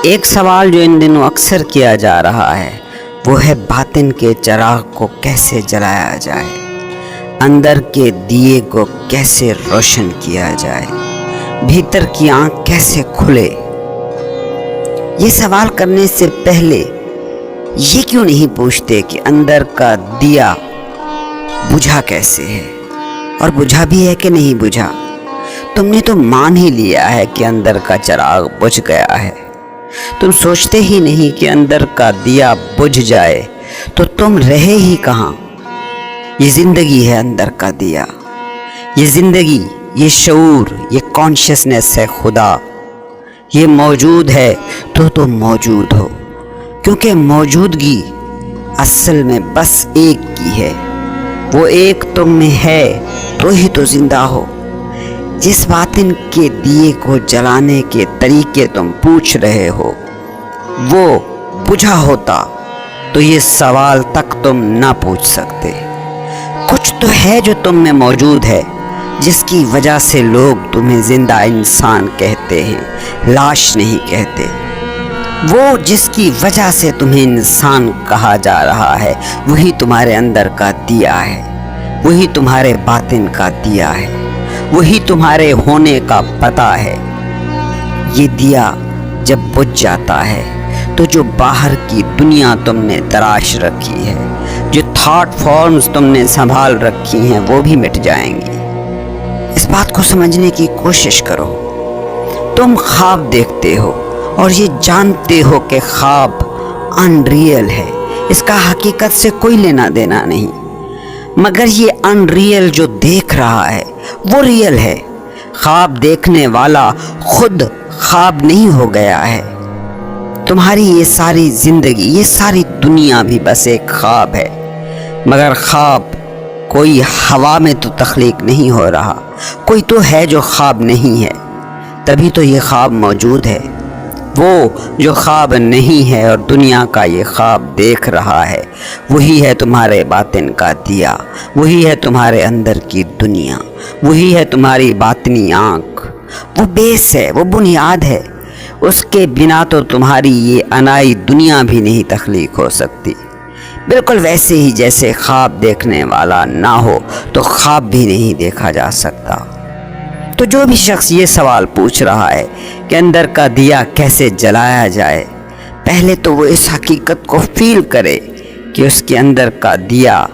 ایک سوال جو ان دنوں اکثر کیا جا رہا ہے وہ ہے باطن کے چراغ کو کیسے جلایا جائے، اندر کے دیے کو کیسے روشن کیا جائے، بھیتر کی آنکھ کیسے کھلے۔ یہ سوال کرنے سے پہلے یہ کیوں نہیں پوچھتے کہ اندر کا دیا بجھا کیسے ہے، اور بجھا بھی ہے کہ نہیں بجھا؟ تم نے تو مان ہی لیا ہے کہ اندر کا چراغ بجھ گیا ہے، تم سوچتے ہی نہیں کہ اندر کا دیا بجھ جائے تو تم رہے ہی کہاں۔ یہ زندگی ہے اندر کا دیا، یہ زندگی، یہ شعور، یہ کانشیسنس ہے خدا۔ یہ موجود ہے تو تم موجود ہو، کیونکہ موجودگی اصل میں بس ایک کی ہے، وہ ایک تم میں ہے تو ہی تو زندہ ہو۔ جس باطن کے دیے کو جلانے کے طریقے تم پوچھ رہے ہو وہ بجھا ہوتا تو یہ سوال تک تم نہ پوچھ سکتے۔ کچھ تو ہے جو تم میں موجود ہے، جس کی وجہ سے لوگ تمہیں زندہ انسان کہتے ہیں، لاش نہیں کہتے۔ وہ جس کی وجہ سے تمہیں انسان کہا جا رہا ہے وہی تمہارے اندر کا دیا ہے، وہی تمہارے باطن کا دیا ہے، وہی تمہارے ہونے کا پتہ ہے۔ یہ دیا جب بجھ جاتا ہے تو جو باہر کی دنیا تم نے تراش رکھی ہے، جو تھاٹ فارمز تم نے سنبھال رکھی ہیں وہ بھی مٹ جائیں گی۔ اس بات کو سمجھنے کی کوشش کرو۔ تم خواب دیکھتے ہو اور یہ جانتے ہو کہ خواب ان ریئل ہے، اس کا حقیقت سے کوئی لینا دینا نہیں، مگر یہ ان ریئل جو دیکھ رہا ہے وہ ریئل ہے۔ خواب دیکھنے والا خود خواب نہیں ہو گیا ہے۔ تمہاری یہ ساری زندگی، یہ ساری دنیا بھی بس ایک خواب ہے، مگر خواب کوئی ہوا میں تو تخلیق نہیں ہو رہا، کوئی تو ہے جو خواب نہیں ہے، تبھی تو یہ خواب موجود ہے۔ وہ جو خواب نہیں ہے اور دنیا کا یہ خواب دیکھ رہا ہے وہی ہے تمہارے باطن کا دیا، وہی ہے تمہارے اندر کی دنیا، وہی ہے تمہاری باطنی آنکھ۔ وہ بیس ہے، وہ بنیاد ہے، اس کے بنا تو تمہاری یہ انائی دنیا بھی نہیں تخلیق ہو سکتی۔ بالکل ویسے ہی جیسے خواب دیکھنے والا نہ ہو تو خواب بھی نہیں دیکھا جا سکتا۔ تو جو بھی شخص یہ سوال پوچھ رہا ہے کہ اندر کا دیا کیسے جلایا جائے، پہلے تو وہ اس حقیقت کو فیل کرے کہ اس کے اندر کا دیا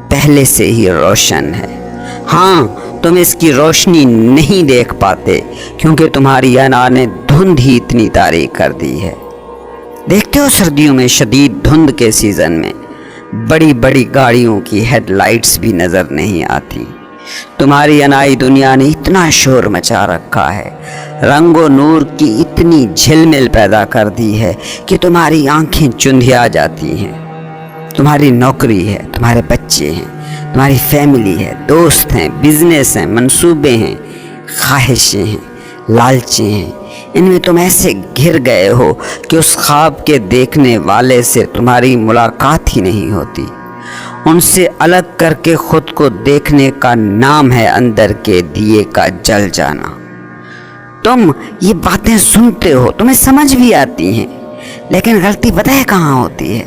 پہلے سے ہی روشن ہے۔ ہاں، تم اس کی روشنی نہیں دیکھ پاتے کیونکہ تمہاری انا نے دھند ہی اتنی تاریک کر دی ہے۔ دیکھتے ہو سردیوں میں شدید دھند کے سیزن میں بڑی بڑی گاڑیوں کی ہیڈ لائٹس بھی نظر نہیں آتی۔ تمہاری انائی دنیا نے اتنا شور مچا رکھا ہے، رنگ و نور کی اتنی جھلمل پیدا کر دی ہے کہ تمہاری آنکھیں چندھیا جاتی ہیں۔ تمہاری نوکری ہے، تمہارے بچے ہیں، تمہاری فیملی ہے، دوست ہیں، بزنس ہیں، منصوبے ہیں، خواہشیں ہیں، لالچیں ہیں، ان میں تم ایسے گھر گئے ہو کہ اس خواب کے دیکھنے والے سے تمہاری ملاقات ہی نہیں ہوتی۔ ان سے الگ کر کے خود کو دیکھنے کا نام ہے اندر کے دیے کا جل جانا۔ تم یہ باتیں سنتے ہو، تمہیں سمجھ بھی آتی ہیں، لیکن غلطی پتہ ہے کہاں ہوتی ہے؟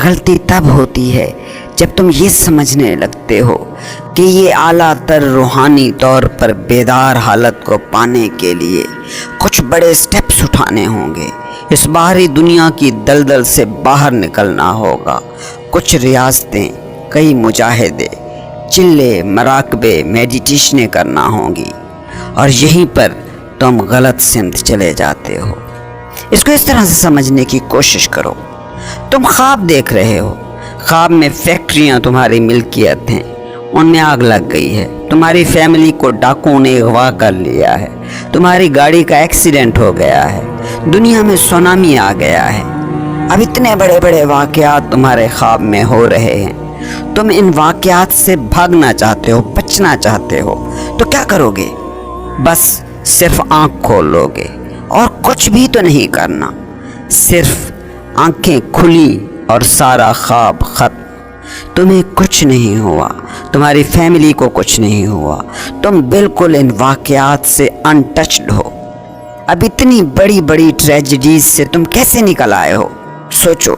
غلطی تب ہوتی ہے جب تم یہ سمجھنے لگتے ہو کہ یہ اعلیٰ تر روحانی طور پر بیدار حالت کو پانے کے لیے کچھ بڑے سٹیپس اٹھانے ہوں گے، اس باہری دنیا کی دلدل سے باہر نکلنا ہوگا، کچھ ریاضتیں، کئی مجاہدے، چلے، مراقبے، میڈیٹیشنیں کرنا ہوں گی، اور یہیں پر تم غلط سمت چلے جاتے ہو۔ اس کو اس طرح سے سمجھنے کی کوشش کرو۔ تم خواب دیکھ رہے ہو، خواب میں فیکٹریاں تمہاری ملکیت ہیں، ان میں آگ لگ گئی ہے، تمہاری فیملی کو ڈاکوؤں نے اغوا کر لیا ہے، تمہاری گاڑی کا ایکسیڈنٹ ہو گیا ہے، دنیا میں سونامی آ گیا ہے۔ اب اتنے بڑے بڑے واقعات تمہارے خواب میں ہو رہے ہیں، تم ان واقعات سے بھاگنا چاہتے ہو، بچنا چاہتے ہو، تو کیا کرو گے؟ بس صرف آنکھ کھول لو گے اور کچھ بھی تو نہیں کرنا، صرف آنکھیں کھلی اور سارا خواب ختم۔ تمہیں کچھ نہیں ہوا، تمہاری فیملی کو کچھ نہیں ہوا، تم بالکل ان واقعات سے انٹچڈ ہو۔ اب اتنی بڑی بڑی ٹریجڈیز سے تم کیسے نکل آئے ہو؟ سوچو،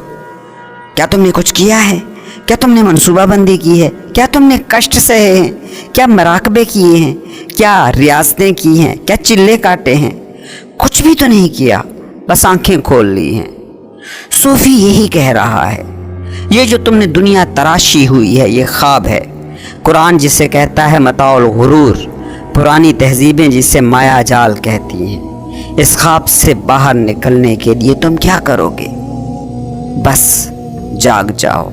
کیا تم نے کچھ کیا ہے؟ کیا تم نے منصوبہ بندی کی ہے؟ کیا تم نے کشٹ سہے ہیں؟ کیا مراقبے کیے ہیں؟ کیا ریاستیں کی ہیں؟ کیا چلے کاٹے ہیں؟ کچھ بھی تو نہیں کیا، بس آنکھیں کھول لی ہیں۔ صوفی یہی کہہ رہا ہے، یہ جو تم نے دنیا تراشی ہوئی ہے یہ خواب ہے۔ قرآن جسے کہتا ہے متاع الغرور، پرانی تہذیبیں جسے مایا جال کہتی ہیں۔ اس خواب سے باہر نکلنے کے لیے تم کیا کرو گے؟ بس جاگ جاؤ،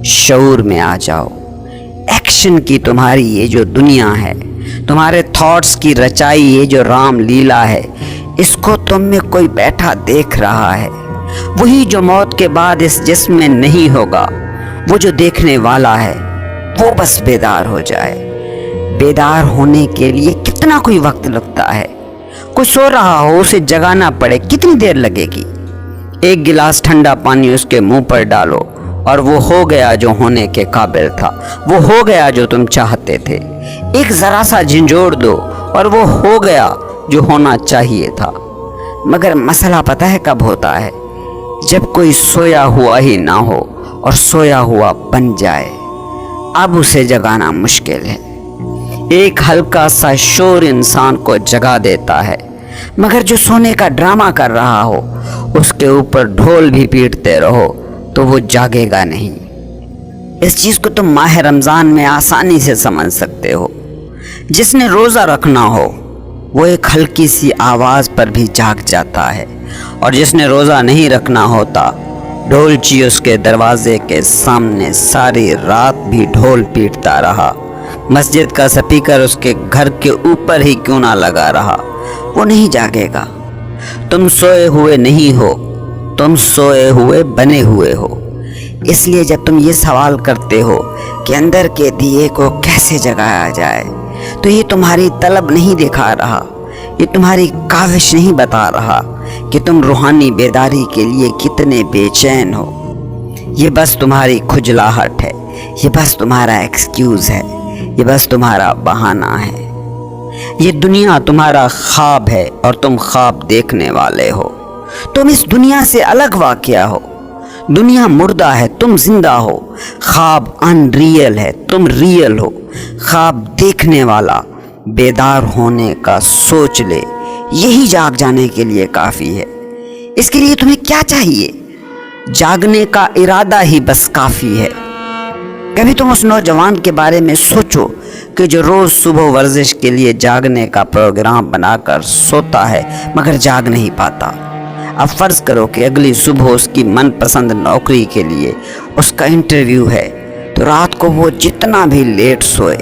شعور میں آ جاؤ۔ ایکشن کی تمہاری یہ جو دنیا ہے، تمہارے تھاٹس کی رچائی یہ جو رام لیلا ہے، اس کو تم میں کوئی بیٹھا دیکھ رہا ہے۔ وہی جو موت کے بعد اس جسم میں نہیں ہوگا، وہ جو دیکھنے والا ہے وہ بس بیدار ہو جائے۔ بیدار ہونے کے لیے کتنا کوئی وقت لگتا ہے؟ کوئی سو رہا ہو اسے جگانا پڑے، کتنی دیر لگے گی؟ ایک گلاس ٹھنڈا پانی اس کے منہ پر ڈالو اور وہ ہو گیا جو ہونے کے قابل تھا، وہ ہو گیا جو تم چاہتے تھے۔ ایک ذرا سا جھنجھوڑ دو اور وہ ہو گیا جو ہونا چاہیے تھا۔ مگر مسئلہ پتہ ہے کب ہوتا ہے؟ جب کوئی سویا ہوا ہی نہ ہو اور سویا ہوا بن جائے، اب اسے جگانا مشکل ہے۔ ایک ہلکا سا شور انسان کو جگا دیتا ہے، مگر جو سونے کا ڈرامہ کر رہا ہو اس کے اوپر ڈھول بھی پیٹتے رہو تو وہ جاگے گا نہیں۔ اس چیز کو تم ماہ رمضان میں آسانی سے سمجھ سکتے ہو۔ جس نے روزہ رکھنا ہو وہ ایک ہلکی سی آواز پر بھی جاگ جاتا ہے، اور جس نے روزہ نہیں رکھنا ہوتا، ڈھولچی اس کے دروازے کے سامنے ساری رات بھی ڈھول پیٹتا رہا، مسجد کا سپیکر اس کے گھر کے اوپر ہی کیوں نہ لگا رہا، وہ نہیں جاگے گا۔ تم سوئے ہوئے نہیں ہو، تم سوئے ہوئے بنے ہوئے ہو۔ اس لیے جب تم یہ سوال کرتے ہو کہ اندر کے دیے کو کیسے جگایا جائے، تو یہ تمہاری طلب نہیں دکھا رہا، یہ تمہاری کاوش نہیں بتا رہا کہ تم روحانی بیداری کے لیے کتنے بے چین ہو۔ یہ بس تمہاری کھجلاہٹ ہے، یہ بس تمہارا ایکسکیوز ہے، یہ بس تمہارا بہانہ ہے۔ یہ دنیا تمہارا خواب ہے اور تم خواب دیکھنے والے ہو۔ تم اس دنیا سے الگ واقعہ ہو۔ دنیا مردہ ہے، تم زندہ ہو۔ خواب ان ریئل ہے، تم ریئل ہو۔ خواب دیکھنے والا بیدار ہونے کا سوچ لے، یہی جاگ جانے کے لیے کافی ہے۔ اس کے لیے تمہیں کیا چاہیے؟ جاگنے کا ارادہ ہی بس کافی ہے۔ کبھی تم اس نوجوان کے بارے میں سوچو کہ جو روز صبح ورزش کے لیے جاگنے کا پروگرام بنا کر سوتا ہے مگر جاگ نہیں پاتا۔ اب فرض کرو کہ اگلی صبح اس کی من پسند نوکری کے لیے اس کا انٹرویو ہے، تو رات کو وہ جتنا بھی لیٹ سوئے،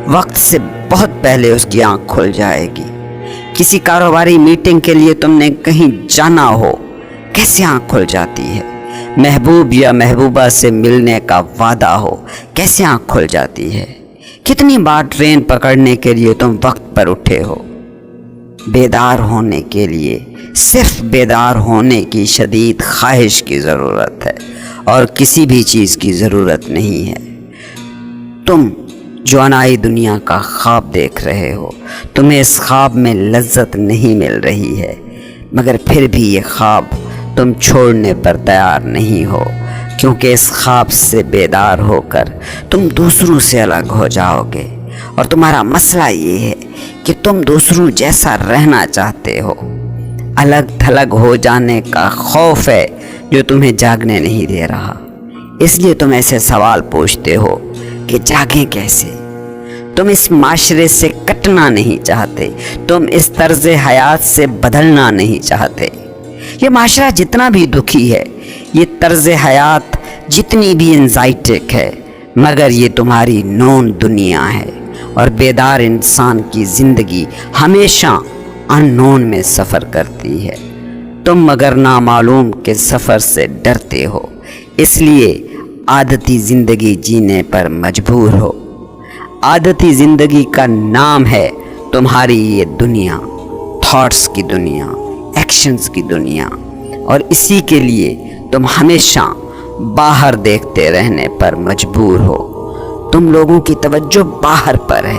وقت سے بہت پہلے اس کی آنکھ کھل جائے گی۔ کسی کاروباری میٹنگ کے لیے تم نے کہیں جانا ہو، کیسے آنکھ کھل جاتی ہے؟ محبوب یا محبوبہ سے ملنے کا وعدہ ہو، کیسے آنکھ کھل جاتی ہے؟ کتنی بار ٹرین پکڑنے کے لیے تم وقت پر اٹھے ہو؟ بیدار ہونے کے لیے صرف بیدار ہونے کی شدید خواہش کی ضرورت ہے اور کسی بھی چیز کی ضرورت نہیں ہے۔ تم جو عنائی دنیا کا خواب دیکھ رہے ہو، تمہیں اس خواب میں لذت نہیں مل رہی ہے، مگر پھر بھی یہ خواب تم چھوڑنے پر تیار نہیں ہو، کیونکہ اس خواب سے بیدار ہو کر تم دوسروں سے الگ ہو جاؤ گے، اور تمہارا مسئلہ یہ ہے کہ تم دوسروں جیسا رہنا چاہتے ہو۔ الگ تھلگ ہو جانے کا خوف ہے جو تمہیں جاگنے نہیں دے رہا۔ اس لیے تم ایسے سوال پوچھتے ہو کہ جاگیں کیسے؟ تم اس معاشرے سے کٹنا نہیں چاہتے، تم اس طرز حیات سے بدلنا نہیں چاہتے۔ یہ معاشرہ جتنا بھی دکھی ہے، یہ طرز حیات جتنی بھی انزائٹک ہے، مگر یہ تمہاری نون دنیا ہے، اور بیدار انسان کی زندگی ہمیشہ ان نون میں سفر کرتی ہے۔ تم مگر نامعلوم کے سفر سے ڈرتے ہو، اس لیے عادتی زندگی جینے پر مجبور ہو۔ عادتی زندگی کا نام ہے تمہاری یہ دنیا، تھاٹس کی دنیا، ایکشنز کی دنیا، اور اسی کے لیے تم ہمیشہ باہر دیکھتے رہنے پر مجبور ہو۔ تم لوگوں کی توجہ باہر پر ہے،